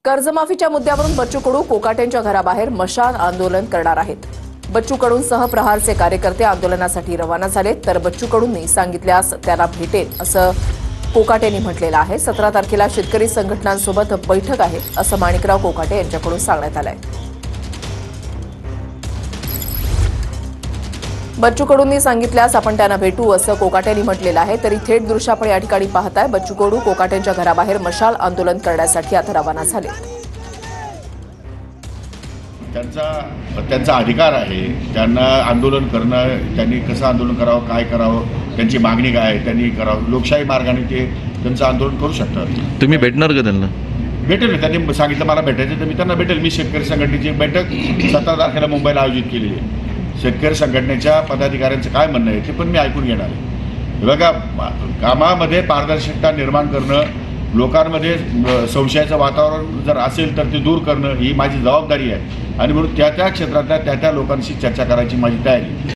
कर्जमाफीच्या मुद्द्यावरून बच्चू कडू कोकाटेंच्या घराबाहेर मशाल आंदोलन करणार आहेत। बच्चू कडूंसह प्रहारचे कार्यकर्ते आंदोलनासाठी रवाना झालेत, तर बच्चू कडूंनी सांगितल्यास त्याला भेटेल असं कोकाटेंनी म्हटलेलं आहे। 17 तारखेला शेतकरी संघटनांसोबत बैठक आहे असं माणिकराव कोकाटे यांच्याकडून सांगण्यात आलंय। बच्चू कडूंनी सांगितल्यास आपण त्यांना भेटू असं कोकाटेंनी म्हटलेलं आहे। तरी थेट दृश्य आपण या ठिकाणी पाहताय। बच्चू कडू कोकाटेंच्या घराबाहेर मशाल आंदोलन करण्यासाठी आता रवाना झाले। त्यांचा अधिकार आहे, त्यांना आंदोलन करणं, त्यांनी कसं आंदोलन करावं, काय करावं, त्यांची मागणी काय आहे त्यांनी करावं। लोकशाही मार्गाने ते त्यांचं आंदोलन करू शकतात। तुम्ही भेटणार का त्यांना? भेटेल ना, त्यांनी सांगितलं मला भेटायचं तर मी त्यांना भेटेल। मी शेतकरी संघटनेची एक बैठक 17 तारखेला मुंबईला आयोजित केली आहे। शेतकरी संघटनेच्या पदाधिकाऱ्यांचं काय म्हणणं आहे ते पण मी ऐकून घेणार आहे। बघा, कामामध्ये पारदर्शकता निर्माण करणं, लोकांमध्ये संशयाचं वातावरण जर असेल तर ते दूर करणं ही माझी जबाबदारी आहे आणि म्हणून त्या क्षेत्रातल्या त्या लोकांशी चर्चा करायची माझी तयारी आहे।